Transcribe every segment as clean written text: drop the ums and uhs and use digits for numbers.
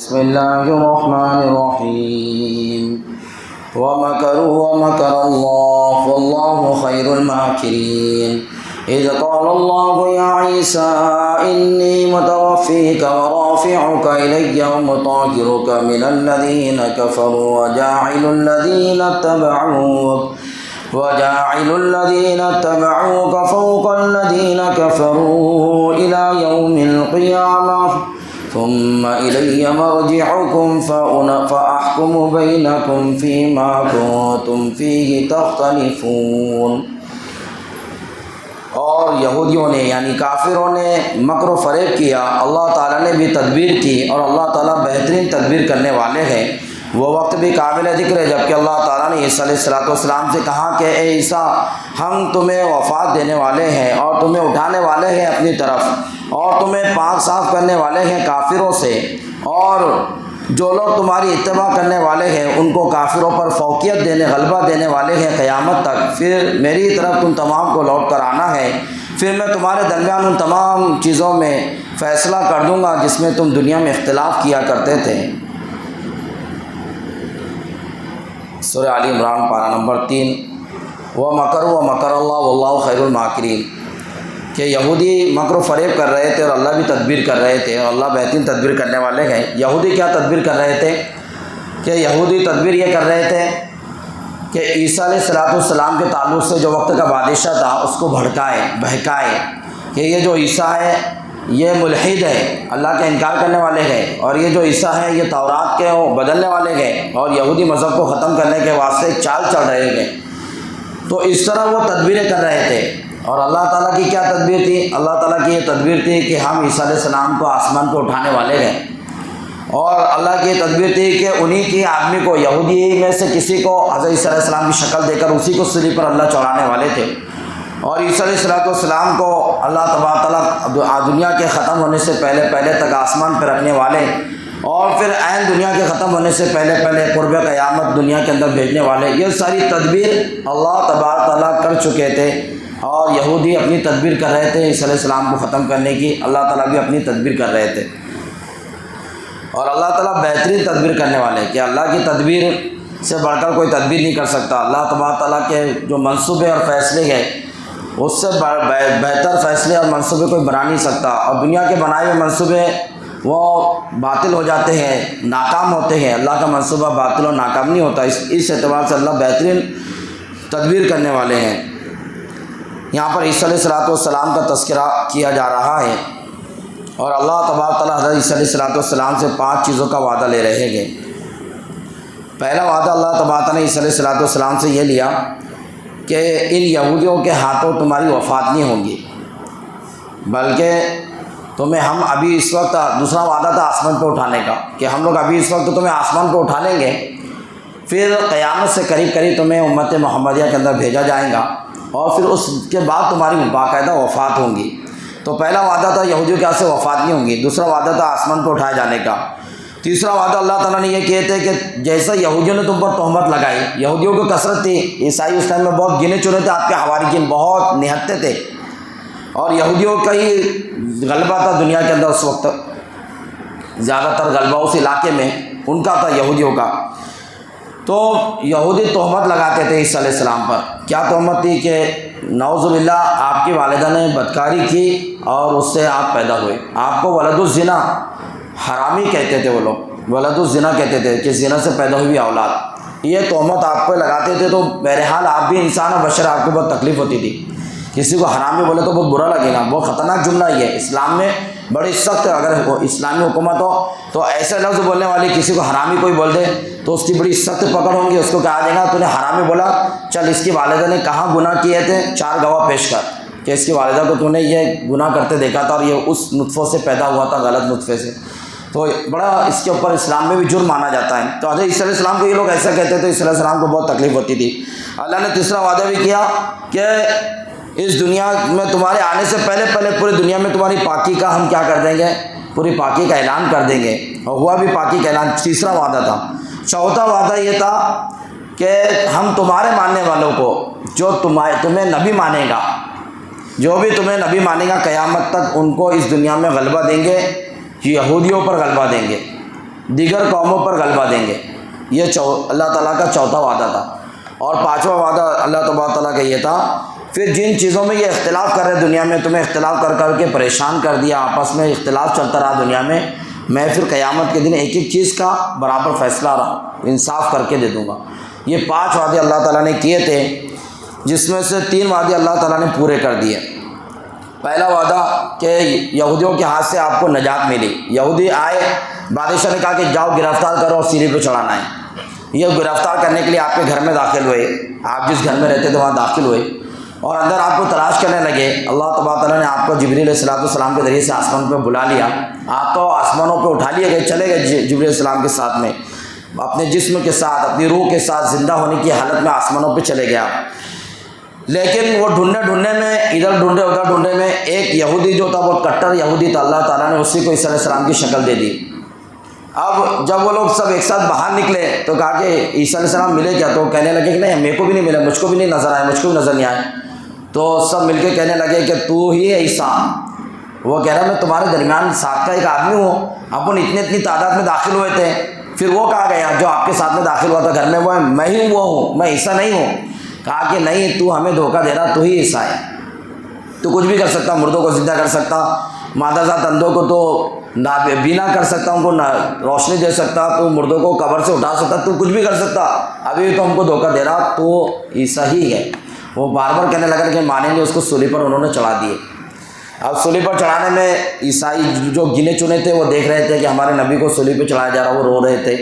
بسم اللہ الرحمن الرحیم وَمَكَرُوا وَمَكَرَ اللَّهُ وَاللَّهُ خَيْرُ الْمَاكِرِينَ إِذْ قَالَ اللَّهُ يَا عِيسَىٰ إِنِّي مُتَوَفِّيكَ وَرَافِعُكَ إِلَيَّ وَمُطَهِّرُكَ مِنَ الَّذِينَ كَفَرُوا وَجَاعِلُ الَّذِينَ اتَّبَعُوكَ فَوْقَ الَّذِينَ كَفَرُوا إِلَى يَوْمِ الْقِيَامَةِ ثُمَّ إِلَيَّ مَرْجِعُكُمْ فَأَحْكُمُ بَيْنَكُمْ فِيمَا كُنتُمْ فِيهِ تَخْتَلِفُونَ۔ اور یہودیوں نے یعنی کافروں نے مکر و فریب کیا، اللہ تعالیٰ نے بھی تدبیر کی، اور اللہ تعالیٰ بہترین تدبیر کرنے والے ہیں۔ وہ وقت بھی قابل ذکر ہے جب کہ اللہ تعالیٰ نے عیسیٰ علیہ السلام سے کہا کہ اے عیسیٰ، ہم تمہیں وفات دینے والے ہیں اور تمہیں اٹھانے والے ہیں اپنی طرف، اور تمہیں پاک صاف کرنے والے ہیں کافروں سے، اور جو لوگ تمہاری اتباع کرنے والے ہیں ان کو کافروں پر فوقیت دینے، غلبہ دینے والے ہیں قیامت تک۔ پھر میری طرف تم تمام کو لوٹ کر آنا ہے، پھر میں تمہارے درمیان ان تمام چیزوں میں فیصلہ کر دوں گا جس میں تم دنیا میں اختلاف کیا کرتے تھے۔ سورہ آل عمران پارہ نمبر 3۔ وَمَكَرُوا وَمَكَرَ اللَّهُ وَاللَّهُ خَيْرُ الْمَاكِرِينَ کہ یہودی مکر و فریب کر رہے تھے اور اللہ بھی تدبیر کر رہے تھے، اور اللہ بہترین تدبیر کرنے والے ہیں۔ یہودی کیا تدبیر کر رہے تھے کہ یہودی تدبیر یہ کر رہے تھے کہ عیسیٰ علیہ السلام کے تعلق سے جو وقت کا بادشاہ تھا اس کو بہکائے کہ یہ جو عیسیٰ ہے یہ ملحد ہے، اللہ کا انکار کرنے والے ہیں، اور یہ جو عیسیٰ ہے یہ تورات کے بدلنے والے ہیں، اور یہودی مذہب کو ختم کرنے کے واسطے ایک چال چل رہے ہیں۔ تو اس طرح وہ تدبیریں کر رہے تھے۔ اور اللہ تعالیٰ کی کیا تدبیر تھی؟ اللہ تعالیٰ کی یہ تدبیر تھی کہ ہم عیسیٰ علیہ السلام کو آسمان کو اٹھانے والے ہیں، اور اللہ کی یہ تدبیر تھی کہ انہی کی آدمی کو، یہودی میں سے کسی کو حضرت عیسیٰ علیہ السلام کی شکل دے کر اسی کو صلیب پر اللہ چڑھانے والے تھے، اور عیسیٰ علیہ السلام کو اللہ تبارک تعالیٰ دنیا کے ختم ہونے سے پہلے تک آسمان پر رکھنے والے، اور پھر عین دنیا کے ختم ہونے سے پہلے قرب قیامت دنیا کے اندر بھیجنے والے۔ یہ ساری تدبیر اللہ تبارک تعالیٰ کر چکے تھے، اور یہودی اپنی تدبیر کر رہے تھے عیسیٰ علیہ السلام کو ختم کرنے کی، اللہ تعالیٰ بھی اپنی تدبیر کر رہے تھے۔ اور اللہ تعالیٰ بہترین تدبیر کرنے والے کہ اللہ کی تدبیر سے بڑھ کر کوئی تدبیر نہیں کر سکتا۔ اللہ تبارک تعالیٰ کے جو منصوبے اور فیصلے ہیں اس سے بہتر فیصلے اور منصوبے کوئی بنا نہیں سکتا، اور دنیا کے بنائے ہوئے منصوبے وہ باطل ہو جاتے ہیں، ناکام ہوتے ہیں۔ اللہ کا منصوبہ باطل اور ناکام نہیں ہوتا، اس اعتبار سے اللہ بہترین تدبیر کرنے والے ہیں۔ یہاں پر عیسیٰ علیہ السلام کا تذکرہ کیا جا رہا ہے، اور اللہ تبارک تعالیٰ حضرت عیسیٰ علیہ السلام سے 5 چیزوں کا وعدہ لے رہے ہیں۔ پہلا وعدہ اللہ تبارک تعالیٰ نے عیسیٰ علیہ السلام سے یہ لیا کہ ان یہودیوں کے ہاتھوں تمہاری وفات نہیں ہوگی، بلکہ تمہیں ہم ابھی اس وقت، دوسرا وعدہ تھا آسمان پہ اٹھانے کا کہ ہم لوگ ابھی اس وقت تمہیں آسمان پہ اٹھا لیں گے، پھر قیامت سے قریب تمہیں امت محمدیہ کے اندر بھیجا جائے گا، اور پھر اس کے بعد تمہاری باقاعدہ وفات ہوں گی۔ تو پہلا وعدہ تھا یہودیوں کے ہاتھ سے وفات نہیں ہوں گی، دوسرا وعدہ تھا آسمان پہ اٹھائے جانے کا، تیسرا وعدہ اللہ تعالیٰ نے یہ کہے تھے کہ جیسا یہودیوں نے تم پر تہمت لگائی، یہودیوں کو کثرت تھی، عیسائی اس ٹائم میں بہت گنے چنے تھے، آپ کے حواریین بہت نہتے تھے، اور یہودیوں کا ہی غلبہ تھا دنیا کے اندر اس وقت، زیادہ تر غلبہ اس علاقے میں ان کا تھا، یہودیوں کا۔ تو یہودی تہمت لگاتے تھے عیسیٰ علیہ السلام پر۔ کیا تہمت تھی؟ کہ نعوذ باللہ آپ کی والدہ نے بدکاری کی اور اس سے آپ پیدا ہوئے، آپ کو ولد الزنا، حرامی کہتے تھے وہ لوگ، ولد الزنا کہتے تھے کہ زنا سے پیدا ہوئی اولاد، یہ تہمت آپ پہ لگاتے تھے۔ تو بہرحال آپ بھی انسان اور بشر، آپ کو بہت تکلیف ہوتی تھی، کسی کو حرامی بولے تو بہت برا لگے گا، بہت خطرناک جملہ یہ ہے، اسلام میں بڑی سخت ہے۔ اگر اسلامی حکومت ہو تو ایسے لفظ بولنے والی کسی کو حرامی کوئی بول دے تو اس کی بڑی سخت پکڑ ہوں گی، اس کو کہا جائے گا تو نے حرامی بولا، چل اس کی والدہ نے کہاں گناہ کیے تھے، 4 گواہ پیش کر کہ اس کی والدہ کو تو نے یہ گناہ کرتے دیکھا تھا، اور یہ اس نطفوں سے پیدا ہوا تھا، غلط نطفے سے، تو بڑا اس کے اوپر اسلام میں بھی جرم مانا جاتا ہے۔ تو حضرت عیسیٰ علیہ السلام کو یہ لوگ ایسا کہتے تھے، عیسیٰ علیہ السلام کو بہت تکلیف ہوتی تھی۔ اللہ نے تیسرا وعدہ بھی کیا کہ اس دنیا میں تمہارے آنے سے پہلے پوری دنیا میں تمہاری پاکی کا ہم کیا کر دیں گے، پوری پاکی کا اعلان کر دیں گے، اور ہوا بھی پاکی کا اعلان، تیسرا وعدہ تھا۔ چوتھا وعدہ یہ تھا کہ ہم تمہارے ماننے والوں کو، جو تمہیں نبی مانے گا، جو بھی تمہیں نبی مانے گا قیامت تک ان کو اس دنیا میں غلبہ دیں گے، یہودیوں پر غلبہ دیں گے، دیگر قوموں پر غلبہ دیں گے۔ یہ اللہ تعالیٰ کا چوتھا وعدہ تھا۔ اور پانچواں وعدہ اللہ تبارک تعالیٰ کا یہ تھا، پھر جن چیزوں میں یہ اختلاف کر رہے دنیا میں، تمہیں اختلاف کر کر کے پریشان کر دیا، آپس میں اختلاف چلتا رہا دنیا میں پھر قیامت کے دن ایک ایک چیز کا برابر فیصلہ انصاف کر کے دے دوں گا۔ یہ 5 وعدے اللہ تعالیٰ نے کیے تھے، جس میں سے 3 وعدے اللہ تعالیٰ نے پورے کر دیے۔ پہلا وعدہ کہ یہودیوں کے ہاتھ سے آپ کو نجات ملی۔ یہودی آئے، بادشاہ نے کہا کہ جاؤ گرفتار کرو اور سینے پہ چڑھانا ہے۔ یہ گرفتار کرنے کے لیے آپ کے گھر میں داخل ہوئے، آپ جس گھر میں رہتے تھے وہاں داخل ہوئے اور اندر آپ کو تلاش کرنے لگے۔ اللہ تبارک تعالیٰ نے آپ کو جبریل علیہ السلام کے ذریعے سے آسمان پہ بلا لیا۔ آپ تو آسمانوں پہ اٹھا لیے گئے، چلے گئے جبریل علیہ السلام کے ساتھ میں، اپنے جسم کے ساتھ، اپنی روح کے ساتھ زندہ ہونے کی حالت میں آسمانوں پہ چلے گیا۔ لیکن وہ ڈھونڈنے میں، ادھر ڈھونڈے ادھر ڈھونڈے میں، ایک یہودی جو تھا وہ کٹر یہودی تھا، اللہ تعالیٰ نے اسی کو عیسیٰ علیہ السلام کی شکل دے دی۔ اب جب وہ لوگ سب ایک ساتھ باہر نکلے تو کہا کہ عیسیٰ علیہ السلام ملے کیا؟ تو کہنے لگے کہ نہیں، میرے کو بھی نہیں ملا، مجھ کو بھی نہیں نظر آئے، مجھ کو بھی نظر نہیں آئے۔ تو سب مل کے کہنے لگے کہ تو ہی ہے عیسیٰ۔ وہ کہہ رہا میں تمہارے درمیان ساتھ کا ایک آدمی ہوں، اپن اتنی تعداد میں داخل ہوئے تھے، پھر وہ کہا گیا جو آپ کے ساتھ میں داخل ہوا تھا گھر میں، وہ میں ہی وہ ہوں، میں عیسیٰ نہیں ہوں۔ کہا کہ نہیں، تو ہمیں دھوکہ دے رہا، تو ہی عیسیٰ ہے، تو کچھ بھی کر سکتا، مردوں کو زندہ کر سکتا، مادہ ذات اندھوں کو تو بینا کر سکتا، ان کو روشنی دے سکتا، تو مردوں کو قبر سے اٹھا سکتا، تو کچھ بھی کر سکتا، ابھی تو ہم کو دھوکہ دے رہا، تو عیسیٰ ہی ہے۔ وہ بار بار کہنے لگا کہ مانیں گے، اس کو سولی پر انہوں نے چڑھا دیے۔ اب سولی پر چڑھانے میں عیسائی جو گنے چنے تھے وہ دیکھ رہے تھے کہ ہمارے نبی کو سولی پہ چڑھایا جا رہا، وہ رو رہے تھے،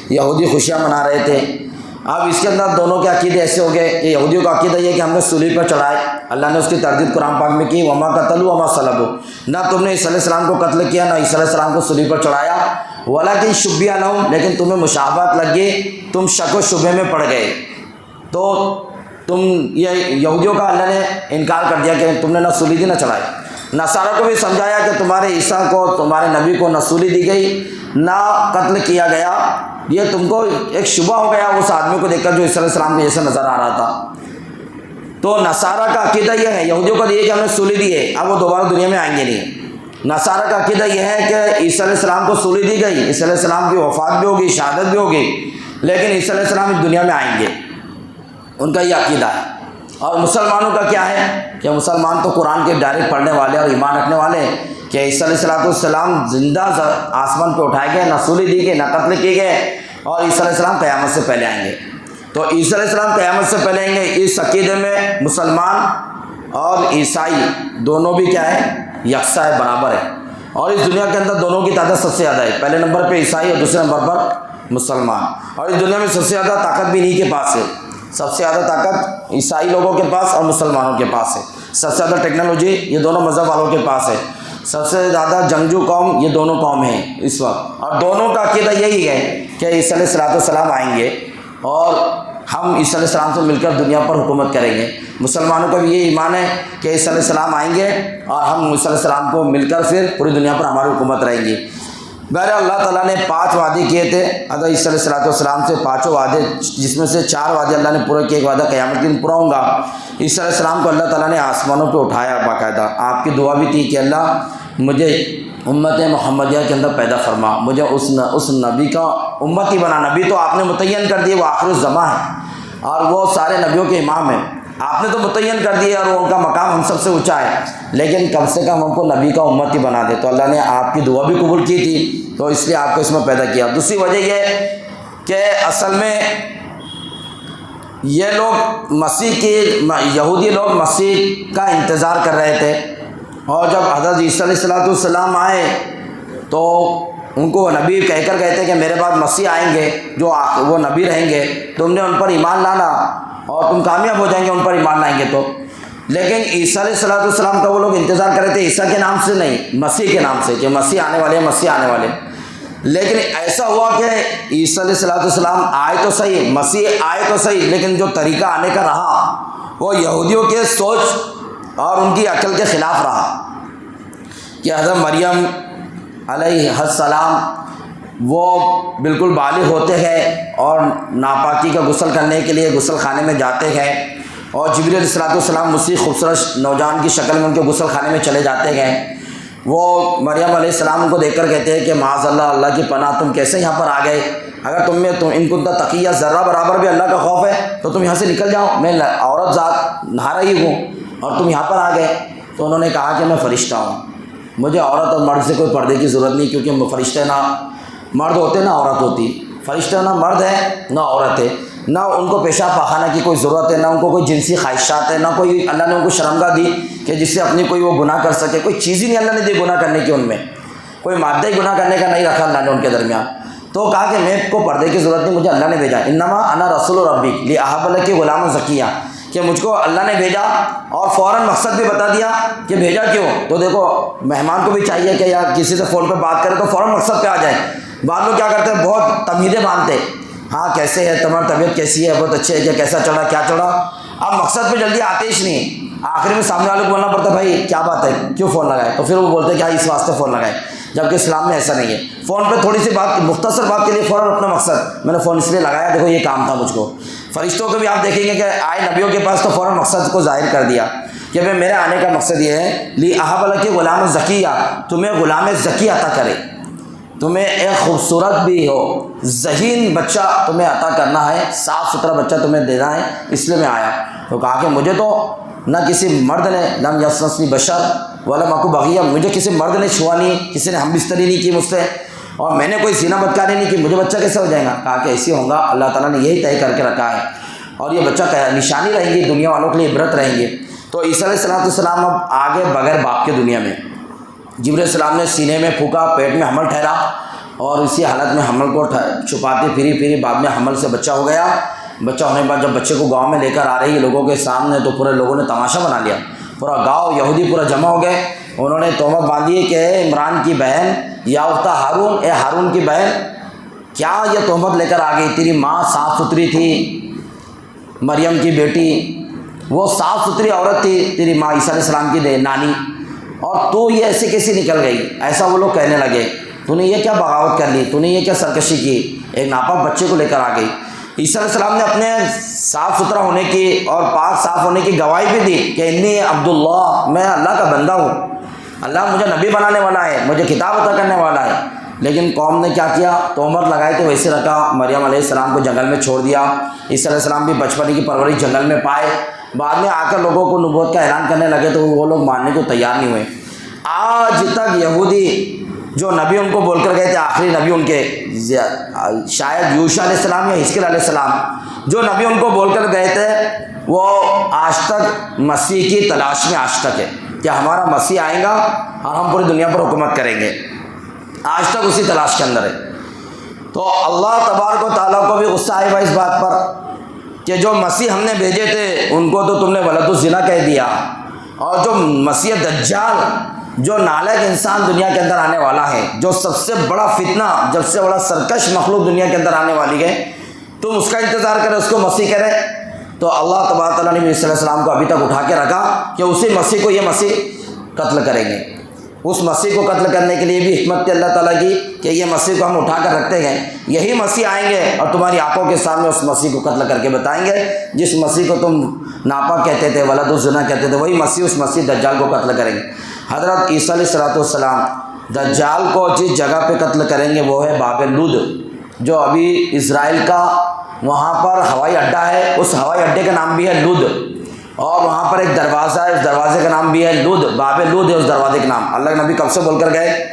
یہودی خوشیاں منا رہے تھے۔ اب اس کے اندر دونوں کے عقیدے ایسے ہو گئے کہ یہودیوں کا عقیدہ یہ کہ ہم نے سولی پر چڑھائے، اللہ نے اس کی تردید قرآن پاک میں کی، وما قتلوا وما صلبوا، نہ تم نے عیسیٰ علیہ السلام کو قتل کیا، نہ عیسیٰ علیہ السلام کو سولی پر چڑھایا، ولکن شبیہ لہم، لیکن تمہیں مشابہت لگ گئی، تم شک و شبہ میں پڑ گئے۔ تو تم یہ یہودیوں کا اللہ نے انکار کر دیا کہ تم نے نہ سولی دی نہ چڑھائی۔ نصارہ کو بھی سمجھایا کہ تمہارے عیسیٰ کو، تمہارے نبی کو نہ سولی دی گئی نہ قتل کیا گیا، یہ تم کو ایک شبہ ہو گیا اس آدمی کو دیکھ کر جو عیسیٰ علیہ السلام کے جیسے نظر آ رہا تھا۔ تو نصارہ کا عقیدہ یہ ہے، یہودیوں کا یہ کہ ہم نے سولی دی ہے، اب وہ دوبارہ دنیا میں آئیں گے نہیں۔ نصارہ کا عقیدہ یہ ہے کہ عیسیٰ علیہ السلام کو سولی دی گئی، عیسیٰ علیہ السلام کی وفات بھی ہوگی، شہادت بھی ہوگی، لیکن عیسیٰ علیہ السلام اس دنیا میں آئیں گے، ان کا یہ عقیدہ ہے۔ اور مسلمانوں کا کیا ہے کہ مسلمان تو قرآن کے ڈائریکٹ پڑھنے والے اور ایمان رکھنے والے ہیں کہ عیسیٰ علیہ السلام زندہ آسمان پہ اٹھائے گئے، نہ سولی دی گئی نہ قتل کیے گئے، اور عیسیٰ علیہ السلام قیامت سے پہلے آئیں گے۔ تو عیسیٰ علیہ السلام قیامت سے پہلے آئیں گے، اس عقیدے میں مسلمان اور عیسائی دونوں بھی کیا ہے، یکساں ہے، برابر ہے۔ اور اس دنیا کے اندر دونوں کی تعداد سب سے زیادہ ہے، پہلے نمبر پہ عیسائی اور دوسرے نمبر پر مسلمان۔ اور اس دنیا میں سب سے زیادہ طاقت بھی انہی کے پاس ہے، سب سے زیادہ طاقت عیسائی لوگوں کے پاس اور مسلمانوں کے پاس ہے، سب سے زیادہ ٹیکنالوجی یہ دونوں مذہب والوں کے پاس ہے، سب سے زیادہ جنگجو قوم یہ دونوں قوم ہیں اس وقت، اور دونوں کا عقیدہ یہی ہے کہ عیسیٰ علیہ السلام آئیں گے اور ہم عیسیٰ علیہ السلام سے مل کر دنیا پر حکومت کریں گے۔ مسلمانوں کا بھی یہ ایمان ہے کہ عیسیٰ علیہ السلام آئیں گے اور ہم عیسیٰ علیہ السلام کو مل کر پھر پوری دنیا پر ہماری حکومت رہیں گی۔ بہرحال اللہ تعالیٰ نے 5 وعدے کیے تھے حضرت عیسیٰ علیہ السلام سے، 5 وعدے جس میں سے 4 وعدے اللہ نے پورے کیے، ایک وعدہ قیامت کے دن پورا ہوں گا۔ عیسیٰ علیہ السلام کو اللہ تعالیٰ نے آسمانوں پہ اٹھایا باقاعدہ، آپ کی دعا بھی تھی کہ اللہ مجھے امت محمدیہ کے اندر پیدا فرما، مجھے اس نبی کا امتی بنا۔ نبی تو آپ نے متعین کر دیے، وہ آخر الزماں ہے اور وہ سارے نبیوں کے امام ہیں، آپ نے تو متعین کر دیے اور ان کا مقام ہم سب سے اونچا ہے، لیکن کم سے کم ہم کو نبی کا امتی بنا دے۔ تو اللہ نے آپ کی دعا بھی قبول کی تھی، تو اس لیے آپ کو اس میں پیدا کیا۔ دوسری وجہ یہ کہ اصل میں یہ لوگ یہودی لوگ مسیح کا انتظار کر رہے تھے، اور جب حضرت عیسیٰ علیہ السلام آئے تو ان کو وہ نبی کہہ کر گئے تھے کہ میرے بعد مسیح آئیں گے جو وہ نبی رہیں گے، تم نے ان پر ایمان لانا اور تم کامیاب ہو جائیں گے ان پر ایمان لائیں گے تو۔ لیکن عیسیٰ علیہ السلام کا وہ لوگ انتظار کر رہے تھے، عیسیٰ کے نام سے نہیں، مسیح کے نام سے، کہ مسیح آنے والے ہیں، مسیح آنے والے۔ لیکن ایسا ہوا کہ عیسیٰ علیہ السلام آئے تو صحیح، مسیح آئے تو صحیح، لیکن جو طریقہ آنے کا رہا وہ یہودیوں کے سوچ اور ان کی عقل کے خلاف رہا، کہ حضرت مریم علیہ السلام وہ بالکل بالغ ہوتے ہیں اور ناپاکی کا غسل کرنے کے لیے غسل خانے میں جاتے ہیں، اور جبریل علیہ السلام مسیح خوبصورت نوجوان کی شکل میں ان کے غسل خانے میں چلے جاتے ہیں، وہ مریم علیہ السلام کو دیکھ کر کہتے ہیں کہ معاذ اللہ، اللہ کی پناہ، تم کیسے یہاں پر آ گئے؟ اگر تم میں ان کو تقیہ ذرہ برابر بھی اللہ کا خوف ہے تو تم یہاں سے نکل جاؤ، میں عورت ذات نہا رہی ہوں اور تم یہاں پر آ گئے۔ تو انہوں نے کہا کہ میں فرشتہ ہوں، مجھے عورت اور مرد سے کوئی پردے کی ضرورت نہیں، کیونکہ فرشتے نہ مرد ہوتے نہ عورت ہوتی، فرشتہ نہ مرد ہے نہ عورت ہے، نہ ان کو پیشاب پاخانہ کی کوئی ضرورت ہے، نہ ان کو کوئی جنسی خواہشات ہے، نہ کوئی اللہ نے ان کو شرمگاہ دی کہ جس سے اپنی کوئی وہ گناہ کر سکے، کوئی چیز ہی نہیں اللہ نے دی گناہ کرنے کی، ان میں کوئی مادہ ہی گناہ کرنے کا نہیں رکھا اللہ نے ان کے درمیان۔ تو کہا کہ میں کو پردے کی ضرورت نہیں، مجھے اللہ نے بھیجا، انما انا رسول ربی لاہب لک غلام زکیہ، کہ مجھ کو اللہ نے بھیجا، اور فوراً مقصد بھی بتا دیا کہ بھیجا کیوں۔ تو دیکھو مہمان کو بھی چاہیے کہ یار کسی سے فون پہ بات کرے تو فوراً مقصد پہ آ جائے۔ بعض لوگ کیا کرتے ہیں، بہت تمہیدیں باندھتے، ہاں کیسے ہے تمہاری طبیعت کیسی ہے، بہت اچھے ہے کیا، کیسا چڑھا کیا چڑھا، اب مقصد پہ جلدی آتے ہی نہیں، آخر میں سامنے والے کو بولنا پڑتا ہے بھائی کیا بات ہے کیوں فون لگائے، تو پھر وہ بولتے ہیں کہ ہاں اس واسطے فون لگائے، جبکہ اسلام میں ایسا نہیں ہے۔ فون پہ تھوڑی سی بات، مختصر بات کے لیے فوراً اپنا مقصد، میں نے فون اس لیے لگایا دیکھو یہ کام تھا مجھ کو۔ فرشتوں کو بھی آپ دیکھیں گے کہ آئے نبیوں کے پاس تو فوراً مقصد کو ظاہر کر دیا کہ بھائی میرے آنے کا مقصد یہ ہے لاہب لک غلام زکیہ، تمہیں غلام زکی عطا کرے، تمہیں ایک خوبصورت بھی ہو ذہین بچہ تمہیں عطا کرنا ہے، صاف ستھرا بچہ تمہیں دینا ہے، اس لیے میں آیا۔ تو کہا کہ مجھے تو نہ کسی مرد نے، لم یمسسنی بشر ولم اک بغیہ، مجھے کسی مرد نے چھوا نہیں، کسی نے ہم بستری نہیں کی مجھ سے، اور میں نے کوئی زنا بدکاری نہیں کی، مجھے بچہ کیسے ہو جائے گا؟ کہا کہ ایسے ہوں گا، اللہ تعالیٰ نے یہی طے کر کے رکھا ہے، اور یہ بچہ نشانی رہیں گی، دنیا والوں کے لیے عبرت رہیں گے۔ تو عیسیٰ علیہ السلام اب آگے بغیر باپ کے دنیا میں، جبرائیل السلام نے سینے میں پھونکا، پیٹ میں حمل ٹھہرا، اور اسی حالت میں حمل کو چھپاتے پھری بعد میں حمل سے بچہ ہو گیا۔ بچہ ہونے کے بعد جب بچے کو گاؤں میں لے کر آ رہی ہے لوگوں کے سامنے، تو پورے لوگوں نے تماشا بنا لیا، پورا گاؤں یہودی پورا جمع ہو گئے، انہوں نے تہمت باندھی کہ اے عمران کی بہن، یا اختہ ہارون، اے ہارون کی بہن، کیا یہ تہمت لے کر آ گئی؟ تیری ماں صاف ستھری تھی، مریم کی بیٹی، وہ صاف ستھری عورت تھی تیری ماں عیسیٰ علیہ السلام کی نانی، اور تو یہ ایسے کیسے نکل گئی؟ ایسا وہ لوگ کہنے لگے، تو نے یہ کیا بغاوت کر لی، تو نے یہ کیا سرکشی کی، ایک ناپاک بچے کو لے کر آ گئی۔ عیسیٰ علیہ السلام نے اپنے صاف ستھرا ہونے کی اور پاک صاف ہونے کی گواہی بھی دی کہ انی عبداللہ، میں اللہ کا بندہ ہوں، اللہ مجھے نبی بنانے والا ہے، مجھے کتاب عطا کرنے والا ہے۔ لیکن قوم نے کیا کیا، تہمت لگائی تو ویسے رکھا، مریم علیہ السلام کو جنگل میں چھوڑ دیا، عیسیٰ علیہ السلام بھی بچپن کی پرورش جنگل میں پائے، بعد میں آ کر لوگوں کو نبوت کا اعلان کرنے لگے تو وہ لوگ ماننے کو تیار نہیں ہوئے۔ آج تک یہودی جو نبی ان کو بول کر گئے تھے، آخری نبی ان کے شاید یوشع علیہ السلام یا حزقیل علیہ السلام، جو نبی ان کو بول کر گئے تھے، وہ آج تک مسیح کی تلاش میں آج تک ہے کہ ہمارا مسیح آئے گا اور ہم پوری دنیا پر حکومت کریں گے، آج تک اسی تلاش کے اندر ہے۔ تو اللہ تبارک و تعالیٰ کو بھی غصہ آئے گا اس بات پر کہ جو مسیح ہم نے بھیجے تھے ان کو تو تم نے ولد الزنا کہہ دیا، اور جو مسیح دجال، جو نالائق انسان دنیا کے اندر آنے والا ہے، جو سب سے بڑا فتنہ، جب سے بڑا سرکش مخلوق دنیا کے اندر آنے والی ہے، تم اس کا انتظار کرے، اس کو مسیح کرے۔ تو اللہ تبارک تعالیٰ نے بھی عیسیٰ علیہ السلام کو ابھی تک اٹھا کے رکھا کہ اسی مسیح کو یہ مسیح قتل کریں گے۔ اس مسیح کو قتل کرنے کے لیے بھی حکمت اللہ تعالیٰ کی کہ یہ مسیح کو ہم اٹھا کر رکھتے ہیں، یہی مسیح آئیں گے اور تمہاری آنکھوں کے سامنے اس مسیح کو قتل کر کے بتائیں گے، جس مسیح کو تم ناپاک کہتے تھے، ولد الزنا کہتے تھے، وہی مسیح اس مسیح دجال کو قتل کریں گے۔ حضرت عیسیٰ علیہ السلام دجال کو جس جگہ پہ قتل کریں گے وہ ہے باب لود، جو ابھی اسرائیل کا وہاں پر ہوائی اڈہ ہے، اس ہوائی اڈے کا نام بھی ہے لود، اور وہاں پر ایک دروازہ ہے، اس دروازے کا نام بھی ہے لود، باب لود ہے اس دروازے کا نام۔ اللہ کے نبی کب سے بول کر گئے؟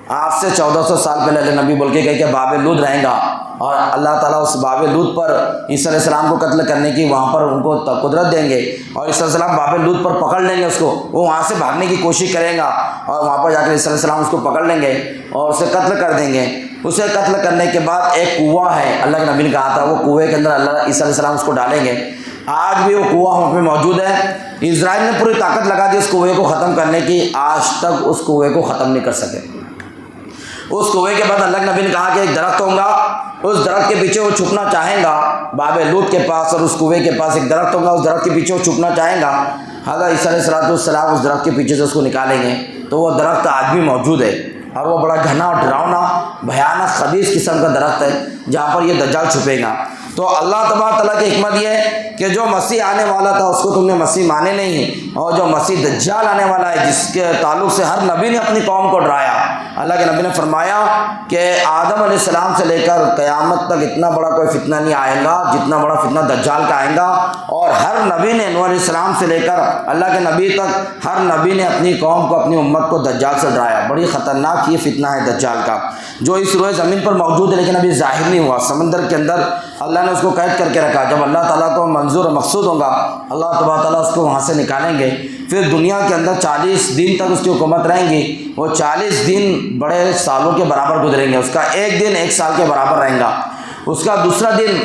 آج سے 1400 سال پہلے اللہ نبی بول کے گئے کہ باب لود رہیں گا، اور اللہ تعالیٰ اس باب لود پر عیسیٰ علیہ السلام کو قتل کرنے کی وہاں پر ان کو قدرت دیں گے، اور عیسیٰ علیہ السلام باب لود پر پکڑ لیں گے اس کو، وہ وہاں سے بھاگنے کی کوشش کرے گا، اور وہاں پر جا کر عیسیٰ علیہ السلام اس کو پکڑ لیں گے اور اسے قتل کر دیں گے۔ اسے قتل کرنے کے بعد ایک کنواں ہے، اللہ کے نبی نے کہا تھا وہ کنویں کے اندر اللہ عیسیٰ علیہ السلام اس کو ڈالیں گے، آج بھی وہ کنواں وہاں پہ موجود ہے۔ اسرائیل نے پوری طاقت لگا دی اس کنویں کو ختم کرنے کی، آج تک اس کنویں کو ختم نہیں کر سکے۔ اس کنویں کے بعد اللہ کے نبی نے کہا کہ ایک درخت ہوگا، اس درخت کے پیچھے وہ چھپنا چاہیں گا، باب لوط کے پاس اور اس کنویں کے پاس ایک درخت ہوگا، اس درخت کے پیچھے وہ چھپنا چاہیں گا، حضرت عیسیٰ علیہ السلام اس درخت کے پیچھے سے اس کو نکالیں گے، تو وہ درخت آج بھی موجود ہے، اور وہ بڑا گھنا اور ڈراؤنا بھیانک خبیث قسم کا درخت ہے جہاں پر یہ دجال چھپے گا۔ تو اللہ تبارک تعالیٰ کی حکمت یہ ہے کہ جو مسیح آنے والا تھا اس کو تم نے مسیح مانے نہیں، اور جو مسیح دجال آنے والا ہے جس کے تعلق سے ہر نبی نے اپنی قوم کو ڈرایا۔ اللہ کے نبی نے فرمایا کہ آدم علیہ السلام سے لے کر قیامت تک اتنا بڑا کوئی فتنہ نہیں آئے گا جتنا بڑا فتنہ دجال کا آئے گا، اور ہر نبی نے نوح علیہ السلام سے لے کر اللہ کے نبی تک ہر نبی نے اپنی قوم کو اپنی امت کو دجال سے ڈرایا۔ بڑی خطرناک یہ فتنہ ہے دجال کا، جو اس روئے زمین پر موجود ہے لیکن ابھی ظاہر نہیں ہوا۔ سمندر کے اندر اللہ نے اس کو قید کر کے رکھا، جب اللہ تعالیٰ کو منظور اور مقصود ہوگا اللہ تبارک تعالیٰ اس کو وہاں سے نکالیں گے، پھر دنیا کے اندر 40 دن تک اس کی حکومت رہیں گی۔ وہ 40 دن بڑے سالوں کے برابر گزریں گے، اس کا ایک دن 1 سال کے برابر رہیں گا، اس کا دوسرا دن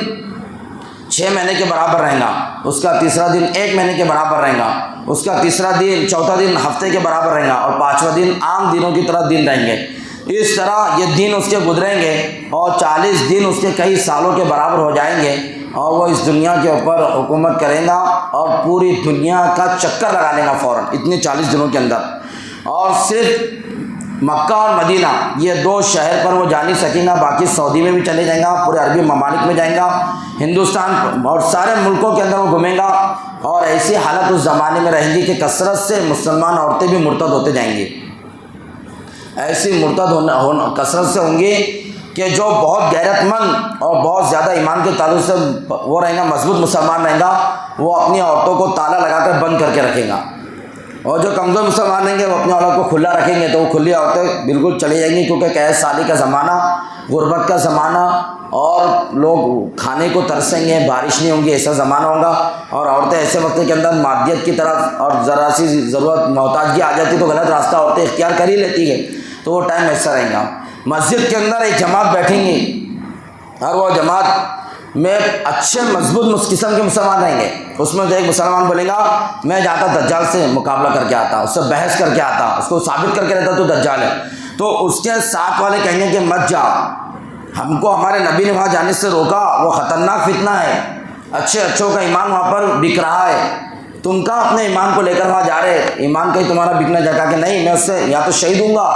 6 مہینے کے برابر رہیں گا، اس کا تیسرا دن 1 مہینے کے برابر رہیں گا، اس کا تیسرا دن چوتھا دن ہفتے کے برابر رہیں گا، اور 5واں دن عام دنوں کی طرح دن رہیں گے۔ اس طرح یہ دن اس کے گزریں گے اور 40 دن اس کے کئی سالوں کے برابر ہو جائیں گے، اور وہ اس دنیا کے اوپر حکومت کرے گا اور پوری دنیا کا چکر لگا لے گا فوراً اتنے 40 دنوں کے اندر۔ اور صرف مکہ اور مدینہ یہ 2 شہر پر وہ جا نہیں سکیں گا، باقی سعودی میں بھی چلے جائیں گا، پورے عربی ممالک میں جائیں گا، ہندوستان اور سارے ملکوں کے اندر وہ گھومیں گا، اور ایسی حالت اس زمانے میں رہیں گی کہ کثرت سے مسلمان عورتیں بھی مرتد ہوتے جائیں گی، ایسی مرتد کثرت سے ہوں گی کہ جو بہت غیرت مند اور بہت زیادہ ایمان کے تعلق سے وہ رہیں گا، مضبوط مسلمان رہیں گا، وہ اپنی عورتوں کو تالا لگا کر بند کر کے رکھے گا، اور جو کمزور مسلمان رہیں گے وہ اپنی عورت کو کھلا رکھیں گے، تو وہ کھلی عورتیں بالکل چلی جائیں گی، کیونکہ قید سالی کا زمانہ، غربت کا زمانہ، اور لوگ کھانے کو ترسیں گے، بارش نہیں ہوں گی، ایسا زمانہ ہوگا، اور عورتیں ایسے وقت کے اندر مادیت کی طرف اور ذرا سی ضرورت محتاجگی آ جاتی تو غلط راستہ عورتیں اختیار کر ہی لیتی ہے، تو وہ ٹائم ایسا رہے گا۔ مسجد کے اندر ایک جماعت بیٹھیں گی، اور وہ جماعت میں اچھے مضبوط قسم کے مسلمان رہیں گے، اس میں ایک مسلمان بولے گا میں جاتا دجال سے مقابلہ کر کے آتا، اس سے بحث کر کے آتا، اس کو ثابت کر کے رہتا تو دجال ہے، تو اس کے ساتھ والے کہیں گے کہ مت جا، ہم کو ہمارے نبی نے وہاں جانے سے روکا، وہ خطرناک فتنہ ہے، اچھوں کا ایمان وہاں پر بک رہا ہے، تم کا اپنے ایمان کو لے کر وہاں جا رہے، ایمان کہیں تمہارا بکنا جا کہ نہیں، میں اس سے یا تو شہید ہوں گا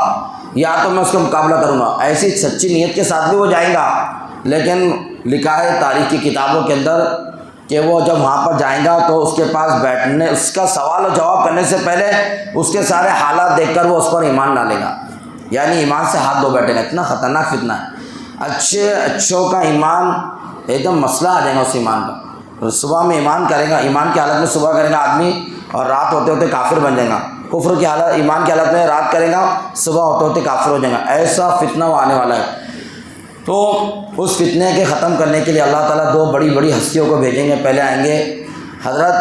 یا تو میں اس کا مقابلہ کروں گا، ایسی سچی نیت کے ساتھ بھی وہ جائیں گا، لیکن لکھا ہے تاریخ کی کتابوں کے اندر کہ وہ جب وہاں پر جائیں گا تو اس کے پاس بیٹھنے، اس کا سوال اور جواب کرنے سے پہلے اس کے سارے حالات دیکھ کر وہ اس پر ایمان ڈالے گا، یعنی ایمان سے ہاتھ دھو بیٹھے گا، اتنا خطرناک فتنہ ہے۔ اچھوں کا ایمان ایک دم مسئلہ آ جائے گا اس ایمان کا، صبح میں ایمان کرے گا، ایمان کی حالت میں صبح کرے گا آدمی، اور رات ہوتے ہوتے کافر بن جائے گا، کفر کی حالت ایمان کی حالت میں رات کرے گا، صبح ہوتے ہوتے کافر ہو جائے گا، ایسا فتنہ وہ آنے والا ہے۔ تو اس فتنے کے ختم کرنے کے لیے اللہ تعالیٰ 2 بڑی بڑی ہستیوں کو بھیجیں گے۔ پہلے آئیں گے حضرت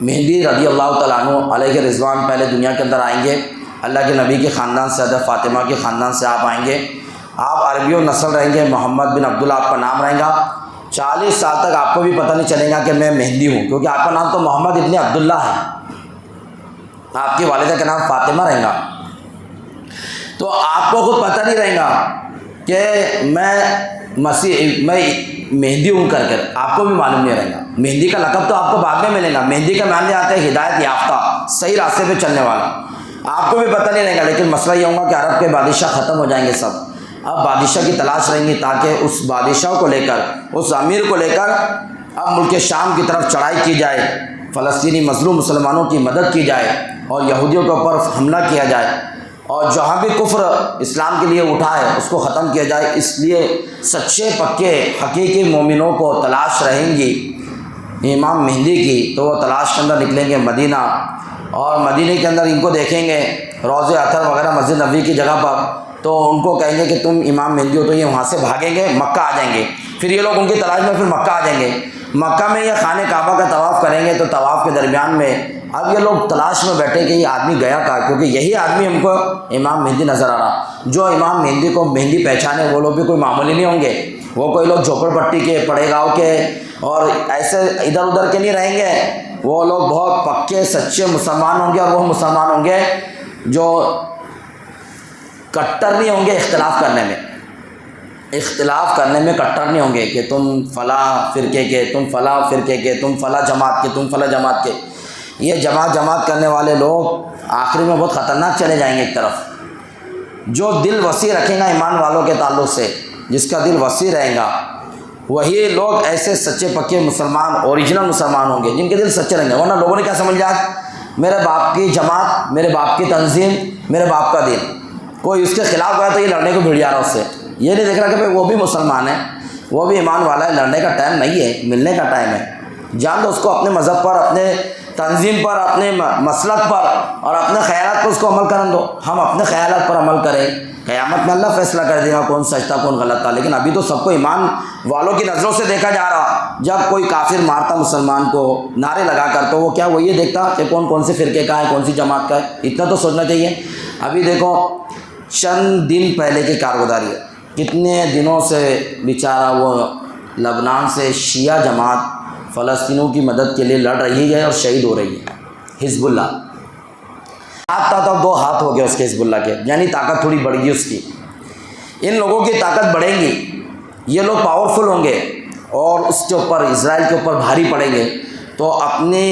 مہدی رضی اللہ تعالیٰ عنہ علیہ رضوان، پہلے دنیا کے اندر آئیں گے، اللہ کے نبی کے خاندان سے، حضرت فاطمہ کے خاندان سے آپ آئیں گے، آپ عربی و نسل رہیں گے، محمد بن عبداللہ آپ کا نام رہے گا، 40 سال تک آپ کو بھی پتہ نہیں چلے گا کہ میں مہدی ہوں، کیونکہ آپ کا نام تو محمد ابن عبداللہ ہے، آپ کی والدہ کا نام فاطمہ رہے گا، تو آپ کو خود پتہ نہیں رہے گا کہ میں مہدی ہوں کر آپ کو بھی معلوم نہیں رہے گا۔ مہدی کا لقب تو آپ کو بعد میں ملے گا، مہدی کا معنی آتا ہے ہدایت یافتہ، صحیح راستے پہ چلنے والا، آپ کو بھی پتہ نہیں رہے گا، لیکن مسئلہ یہ ہوگا کہ عرب کے بادشاہ ختم ہو جائیں گے سب، اب بادشاہ کی تلاش رہیں گی تاکہ اس بادشاہ کو لے کر، اس امیر کو لے کر اب ملک شام کی طرف چڑھائی کی جائے، فلسطینی مظلوم مسلمانوں کی مدد کی جائے اور یہودیوں کے اوپر حملہ کیا جائے، اور جہاں بھی کفر اسلام کے لیے اٹھا ہے اس کو ختم کیا جائے، اس لیے سچے پکے حقیقی مومنوں کو تلاش رہیں گی امام مہدی کی، تو وہ تلاش کے اندر نکلیں گے مدینہ، اور مدینہ کے اندر ان کو دیکھیں گے روضہ اطہر وغیرہ مسجد نبوی کی جگہ پر، تو ان کو کہیں گے کہ تم امام مہدی ہو، تو یہ وہاں سے بھاگیں گے، مکہ آ جائیں گے، پھر یہ لوگ ان کی تلاش میں پھر مکہ آ جائیں گے، مکہ میں یہ خانہ کعبہ کا طواف کریں گے، تو طواف کے درمیان میں اب یہ لوگ تلاش میں بیٹھے کہ یہ آدمی گیا کہاں، کیونکہ یہی آدمی ہم کو امام مہدی نظر آ رہا، جو امام مہدی کو مہدی پہچانے وہ لوگ بھی کوئی معمولی نہیں ہوں گے، وہ کوئی لوگ جھوپڑ پٹی کے پڑے گاؤں کے اور ایسے ادھر ادھر کے نہیں رہیں گے، وہ لوگ بہت پکے سچے مسلمان ہوں گے، اور وہ مسلمان ہوں گے جو کٹر نہیں ہوں گے اختلاف کرنے میں کٹر نہیں ہوں گے کہ تم فلاں فرقے کے، تم فلاں فرقے کے، تم فلاں جماعت کے، تم فلاں جماعت کے، یہ جماعت کرنے والے لوگ آخری میں بہت خطرناک چلے جائیں گے ایک طرف۔ جو دل وسیع رکھے گا ایمان والوں کے تعلق سے، جس کا دل وسیع رہے گا، وہی لوگ ایسے سچے پکے مسلمان اوریجنل مسلمان ہوں گے جن کے دل سچے رہیں گے، ورنہ لوگوں نے کیا سمجھ لیا، میرے باپ کی جماعت، میرے باپ کی تنظیم، میرے باپ کا دین، کوئی اس کے خلاف گیا تو یہ لڑنے کو بھیڑ جا رہا اس سے، یہ نہیں دیکھ رہا کہ بھائی وہ بھی مسلمان ہے، وہ بھی ایمان والا ہے، لڑنے کا ٹائم نہیں ہے، ملنے کا ٹائم ہے۔ جان دو اس کو اپنے مذہب پر، اپنے تنظیم پر، اپنے مسلک پر اور اپنے خیالات پر اس کو عمل کرنے دو، ہم اپنے خیالات پر عمل کریں، قیامت میں اللہ فیصلہ کر دے گا کون سچ تھا کون غلط تھا۔ لیکن ابھی تو سب کو ایمان والوں کی نظروں سے دیکھا جا رہا، جب کوئی کافر مارتا مسلمان کو نعرے لگا کر تو وہ کیا وہ یہ دیکھتا کہ کون کون سے فرقے کا ہے، کون سی جماعت کا ہے، اتنا تو سوچنا چاہیے۔ ابھی دیکھو چند دن پہلے کی کارگزاری ہے، کتنے دنوں سے بیچارہ وہ لبنان سے شیعہ جماعت فلسطینیوں کی مدد کے لیے لڑ رہی ہے اور شہید ہو رہی ہے۔ حزب اللہ ہاتھ تھا تو 2 ہاتھ ہو گئے اس کے، حزب اللہ کے، یعنی طاقت تھوڑی بڑھ گئی اس کی۔ ان لوگوں کی طاقت بڑھے گی، یہ لوگ پاورفل ہوں گے اور اس کے اوپر اسرائیل کے اوپر بھاری پڑیں گے، تو اپنے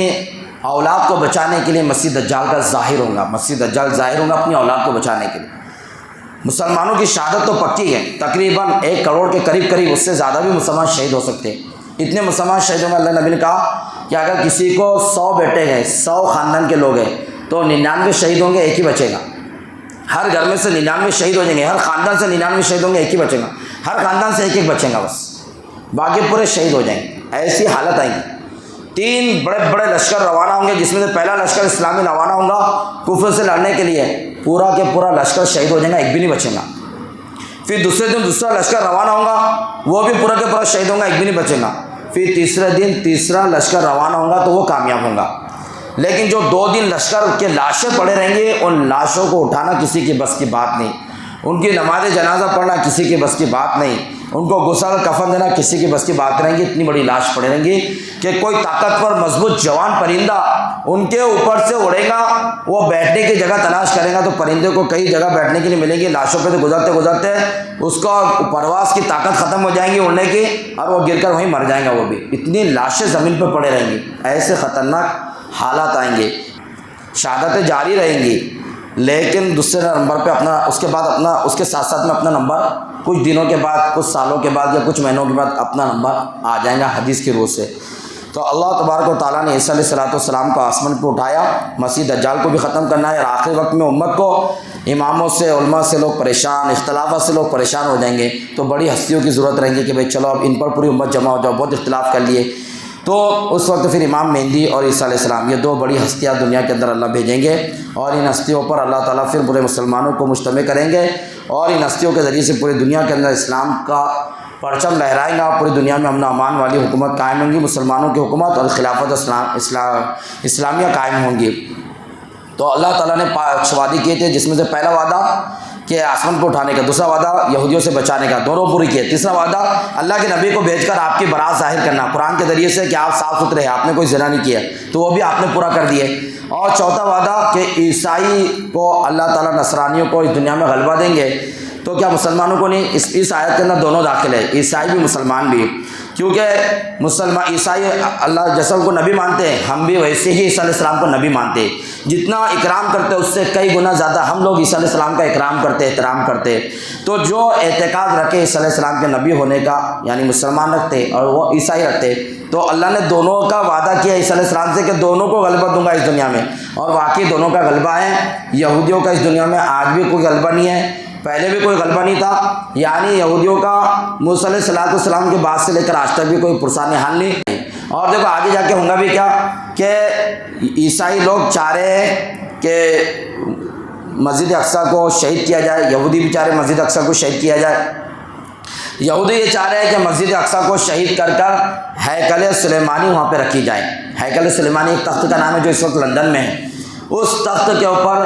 اولاد کو بچانے کے لیے مسیح دجال کا ظاہر ہوگا، مسیح دجال ظاہر ہوگا اپنی اولاد کو بچانے کے لیے۔ مسلمانوں کی شہادت تو پکی ہے، تقریباً 1 کروڑ کے قریب اس سے زیادہ بھی مسلمان شہید ہو سکتے ہیں، اتنے مسلمان شہید ہوں گے۔ اللہ نبی نے کہا کہ اگر کسی کو 100 بیٹے ہیں، 100 خاندان کے لوگ ہیں تو 99 شہید ہوں گے، ایک ہی بچے گا۔ ہر گھر میں سے 99 شہید ہو جائیں گے، ہر خاندان سے 99 شہید ہوں گے، ایک ہی بچے گا، ہر خاندان سے ایک بچے گا بس، باقی پورے شہید ہو جائیں گے۔ ایسی حالت آئیں گی۔ 3 بڑے بڑے لشکر روانہ ہوں گے، جس میں سے پہلا لشکر اسلامی روانہ ہوگا کفر سے لڑنے کے لیے، پورا کے پورا لشکر شہید ہو جائے گا، ایک بھی نہیں بچے گا۔ پھر دوسرے دن دوسرا لشکر روانہ ہوگا، وہ بھی پورا کے پورا شہید ہوگا، ایک بھی نہیں بچے گا۔ پھر تیسرے دن تیسرا لشکر روانہ ہوگا تو وہ کامیاب ہوگا۔ لیکن جو 2 دن لشکر کے لاشیں پڑے رہیں گے، ان لاشوں کو اٹھانا کسی کی بس کی بات نہیں، ان کی نماز جنازہ پڑھنا کسی کی بس کی بات نہیں، ان کو غسل کفن دینا کسی کی بس کی بات رہیں گی۔ اتنی بڑی لاش پڑے رہیں گی کہ کوئی طاقتور مضبوط جوان پرندہ ان کے اوپر سے اڑے گا، وہ بیٹھنے کی جگہ تلاش کرے گا تو پرندے کو کئی جگہ بیٹھنے کے لیے ملے گی، لاشوں پہ سے گزرتے گزرتے اس کو پرواز کی طاقت ختم ہو جائیں گی اڑنے کی، اور وہ گر کر وہیں مر جائیں گا وہ بھی۔ اتنی لاشیں زمین پہ پڑے رہیں گی، ایسے خطرناک حالات آئیں گے، شہادتیں جاری رہیں گی، لیکن دوسرے نمبر پہ اس کے ساتھ ساتھ میں اپنا نمبر کچھ دنوں کے بعد، کچھ سالوں کے بعد یا کچھ مہینوں کے بعد اپنا نمبر آ جائے گا حدیث کی روح سے۔ تو اللہ تبارک و تعالیٰ نے عیسیٰ علیہ السلام کو آسمان پہ اٹھایا، مسیح دجال کو بھی ختم کرنا ہے، اور آخری وقت میں امت کو اماموں سے، علماء سے لوگ پریشان، اختلافات سے لوگ پریشان ہو جائیں گے، تو بڑی ہستیوں کی ضرورت رہیں گی کہ بھائی چلو اب ان پر پوری امت جمع ہو جاؤ، بہت اختلاف کر لیے۔ تو اس وقت پھر امام مہدی اور عیسیٰ علیہ السلام، یہ 2 بڑی ہستیاں دنیا کے اندر اللہ بھیجیں گے، اور ان ہستیوں پر اللہ تعالیٰ پھر پورے مسلمانوں کو مجتمع کریں گے، اور ان ہستیوں کے ذریعے سے پوری دنیا کے اندر اسلام کا پرچم لہرائیں گا، پوری دنیا میں امن و امان والی حکومت قائم ہوں گی، مسلمانوں کی حکومت اور خلافت اسلامیہ قائم ہوں گی۔ تو اللہ تعالیٰ نے 5 وعدے کیے تھے، جس میں سے پہلا وعدہ کہ آسمان کو اٹھانے کا، دوسرا وعدہ یہودیوں سے بچانے کا، دونوں پوری کیے، تیسرا وعدہ اللہ کے نبی کو بھیج کر آپ کی برات ظاہر کرنا قرآن کے ذریعے سے کہ آپ صاف ستھرے ہیں، آپ نے کوئی زنا نہیں کیا، تو وہ بھی آپ نے پورا کر دیے۔ اور چوتھا وعدہ کہ عیسائی کو اللہ تعالیٰ نصرانیوں کو اس دنیا میں غلبہ دیں گے۔ تو کیا مسلمانوں کو نہیں، اس آیت کے اندر دونوں داخل ہے، عیسائی بھی مسلمان بھی، کیونکہ عیسائی اللہ جیسا کو نبی مانتے ہیں، ہم بھی ویسے ہی عیسیٰ علیہ السلام کو نبی مانتے ہیں، جتنا اکرام کرتے اس سے کئی گنا زیادہ ہم لوگ عیسیٰ علیہ السلام کا اکرام کرتے، احترام کرتے۔ تو جو اعتقاد رکھے عیسیٰ علیہ السلام کے نبی ہونے کا، یعنی مسلمان رکھتے اور وہ عیسائی رکھتے، تو اللہ نے دونوں کا وعدہ کیا عیسیٰ علیہ السلام سے کہ دونوں کو غلبہ دوں گا اس دنیا میں، اور واقعی دونوں کا غلبہ ہے۔ یہودیوں کا اس دنیا میں آج بھی کوئی غلبہ نہیں ہے، پہلے بھی کوئی غلبہ نہیں تھا، یعنی یہودیوں کا موسیٰ علیہ السلام کے بعد سے لے کر آج تک بھی کوئی پرسان حال نہیں۔ اور دیکھو آگے جا کے ہوگا بھی کیا کہ عیسائی لوگ چاہ رہے ہیں کہ مسجد اقصیٰ کو شہید کیا جائے، یہودی بھی چاہ رہے ہیں مسجد اقصیٰ کو شہید کیا جائے۔ یہودی یہ چاہ رہے ہیں کہ مسجد اقصیٰ کو شہید کر کر ہیکل سلیمانی وہاں پہ رکھی جائے۔ ہیکل سلیمانی ایک تخت کا نام ہے جو اس وقت لندن میں ہے۔ اس تخت کے اوپر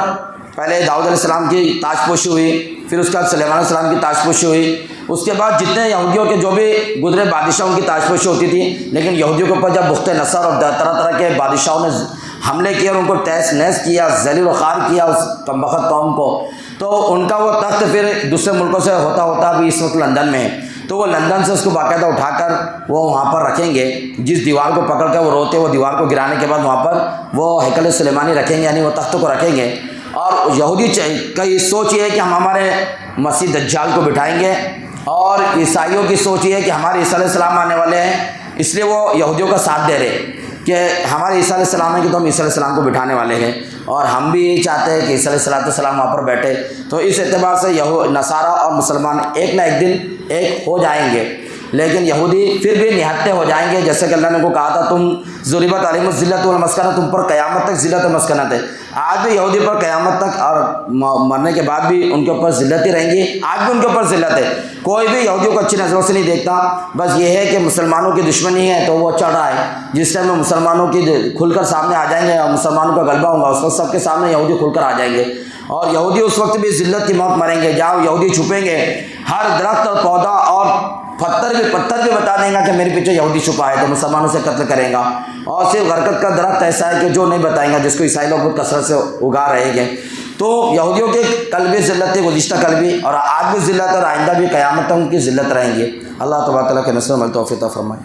پہلے داؤد علیہ السلام کی تاج پوشی ہوئی، پھر اس کے بعد سلیمان علیہ السلام کی تاج پوشی ہوئی، اس کے بعد جتنے یہودیوں کے جو بھی گزرے بادشاہوں کی تاج پوشی ہوتی تھی، لیکن یہودیوں کے اوپر جب بخت نصر اور طرح طرح کے بادشاہوں نے حملے کیے اور ان کو تہس نہس کیا، ذلیل و خوار کیا اس کمبخت قوم کو، تو ان کا وہ تخت پھر دوسرے ملکوں سے ہوتا ہوتا بھی اس وقت لندن میں ہے۔ تو وہ لندن سے اس کو باقاعدہ اٹھا کر وہ وہاں پر رکھیں گے، جس دیوار کو پکڑ کر وہ روتے، وہ دیوار کو گرانے کے بعد وہاں پر وہ ہیکل سلیمانی رکھیں گے، یعنی وہ تخت کو رکھیں گے۔ اور یہودی کا یہ سوچ یہ ہے کہ ہم ہمارے مسیح دجال کو بٹھائیں گے اور عیسائیوں کی سوچ یہ ہے کہ ہمارے عیسیٰ علیہ السلام آنے والے ہیں، اس لیے وہ یہودیوں کا ساتھ دے رہے کہ ہمارے عیسیٰ علیہ السلام ہے کہ تو ہم عیسیٰ علیہ السلام کو بٹھانے والے ہیں، اور ہم بھی یہی چاہتے ہیں کہ عیسیٰ علیہ السلام وہاں پر بیٹھے۔ تو اس اعتبار سے نصارہ اور مسلمان ایک نہ ایک دن ایک ہو جائیں گے، لیکن یہودی پھر بھی نہتے ہو جائیں گے، جیسے کہ اللہ نے کو کہا تھا تم ضربت علیہم الذلۃ والمسکنہ، تم پر قیامت تک ذلت و مسکنت ہے۔ آج بھی یہودی پر قیامت تک اور مرنے کے بعد بھی ان کے اوپر ذلت ہی رہیں گی، آج بھی ان کے اوپر ذلت ہے۔ کوئی بھی یہودیوں کو اچھی نظروں سے نہیں دیکھتا، بس یہ ہے کہ مسلمانوں کی دشمنی ہے تو وہ چڑھ رہا ہے۔ جس ٹائم میں مسلمانوں کی کھل کر سامنے آ جائیں گے اور مسلمانوں کا غلبہ ہوگا، اس وقت سب کے سامنے یہودی کھل کر آ جائیں گے، اور یہودی اس وقت بھی ذلت کی موت مریں گے۔ جہاں یہودی چھپیں گے، ہر درخت اور پودا اور پتھر بھی بتا دیں گا کہ میرے پیچھے یہودی چھپا ہے، تو مسلمانوں سے قتل کریں گا۔ اور صرف غرقت کا درخت ایسا ہے کہ جو نہیں بتائیں گا، جس کو عیسائی لوگ بہت کثرت سے اگا رہے ہیں۔ تو یہودیوں کے کل بھی ذلت ہے، گزشتہ کل بھی، اور آج بھی ذلت، اور آئندہ بھی قیامت تک ان کی ذلت رہیں گی۔ اللہ تبارک و تعالیٰ کے نصر و توفیق عطا فرمائے۔